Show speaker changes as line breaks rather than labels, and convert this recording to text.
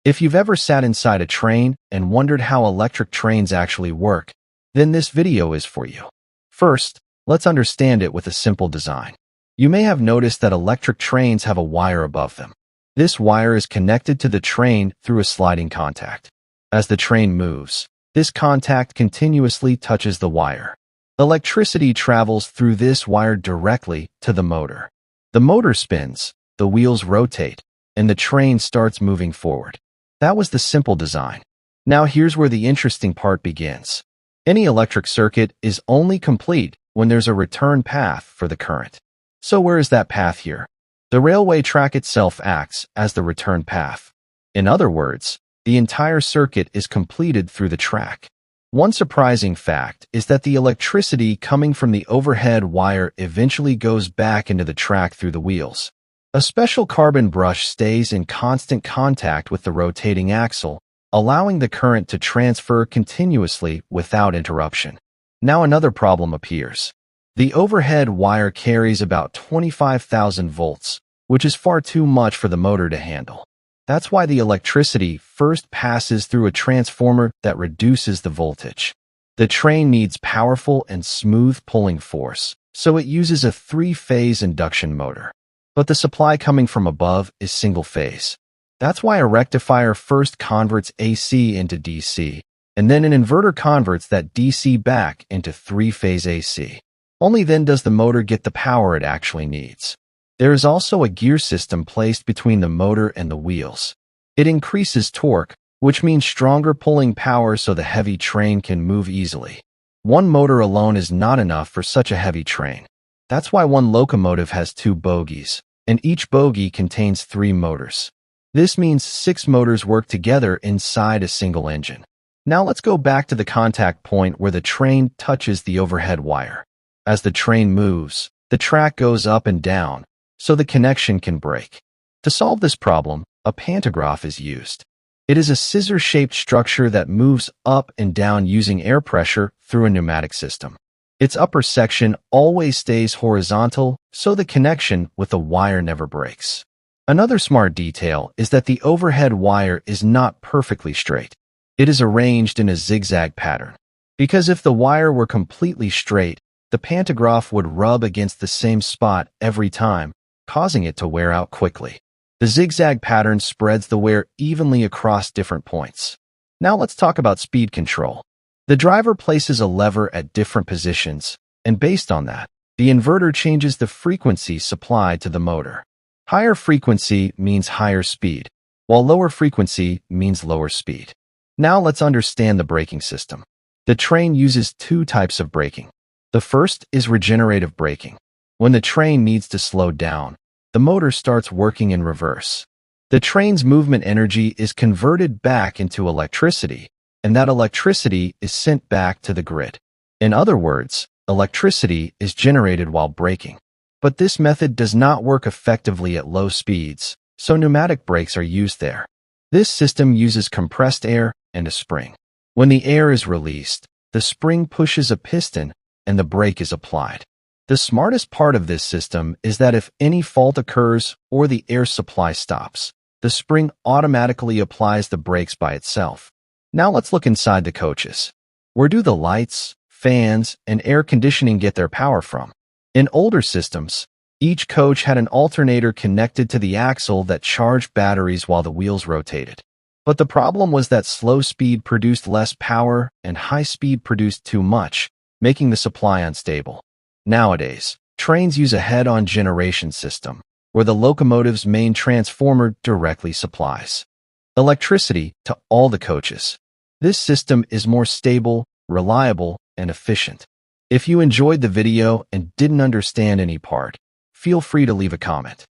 If you've ever sat inside a train and wondered how electric trains actually work, then this video is for you. First, let's understand it with a simple design. You may have noticed that electric trains have a wire above them. This wire is connected to the train through a sliding contact. As the train moves, this contact continuously touches the wire. Electricity travels through this wire directly to the motor. The motor spins, the wheels rotate, and the train starts moving forward. That was the simple design. Now here's where the interesting part begins. Any electric circuit is only complete when there's a return path for the current. So where is that path here? The railway track itself acts as the return path. In other words, the entire circuit is completed through the track. One surprising fact is that the electricity coming from the overhead wire eventually goes back into the track through the wheels. A special carbon brush stays in constant contact with the rotating axle, allowing the current to transfer continuously without interruption. Now another problem appears. The overhead wire carries about 25,000 volts, which is far too much for the motor to handle. That's why the electricity first passes through a transformer that reduces the voltage. The train needs powerful and smooth pulling force, so it uses a three-phase induction motor. But the supply coming from above is single-phase. That's why a rectifier first converts AC into DC, and then an inverter converts that DC back into three-phase AC. Only then does the motor get the power it actually needs. There is also a gear system placed between the motor and the wheels. It increases torque, which means stronger pulling power so the heavy train can move easily. One motor alone is not enough for such a heavy train. That's why one locomotive has 2 bogies, and each bogie contains 3 motors. This means 6 motors work together inside a single engine. Now let's go back to the contact point where the train touches the overhead wire. As the train moves, the track goes up and down, so the connection can break. To solve this problem, a pantograph is used. It is a scissor-shaped structure that moves up and down using air pressure through a pneumatic system. Its upper section always stays horizontal, so the connection with the wire never breaks. Another smart detail is that the overhead wire is not perfectly straight. It is arranged in a zigzag pattern. Because if the wire were completely straight, the pantograph would rub against the same spot every time, causing it to wear out quickly. The zigzag pattern spreads the wear evenly across different points. Now let's talk about speed control. The driver places a lever at different positions, and based on that, the inverter changes the frequency supplied to the motor. Higher frequency means higher speed, while lower frequency means lower speed. Now let's understand the braking system. The train uses 2 types of braking. The first is regenerative braking. When the train needs to slow down, the motor starts working in reverse. The train's movement energy is converted back into electricity, and that electricity is sent back to the grid. In other words, electricity is generated while braking. But this method does not work effectively at low speeds, so pneumatic brakes are used there. This system uses compressed air and a spring. When the air is released, the spring pushes a piston and the brake is applied. The smartest part of this system is that if any fault occurs or the air supply stops, the spring automatically applies the brakes by itself. Now let's look inside the coaches. Where do the lights, fans, and air conditioning get their power from? In older systems, each coach had an alternator connected to the axle that charged batteries while the wheels rotated. But the problem was that slow speed produced less power and high speed produced too much, making the supply unstable. Nowadays, trains use a head-on generation system, where the locomotive's main transformer directly supplies electricity to all the coaches. This system is more stable, reliable, and efficient. If you enjoyed the video and didn't understand any part, feel free to leave a comment.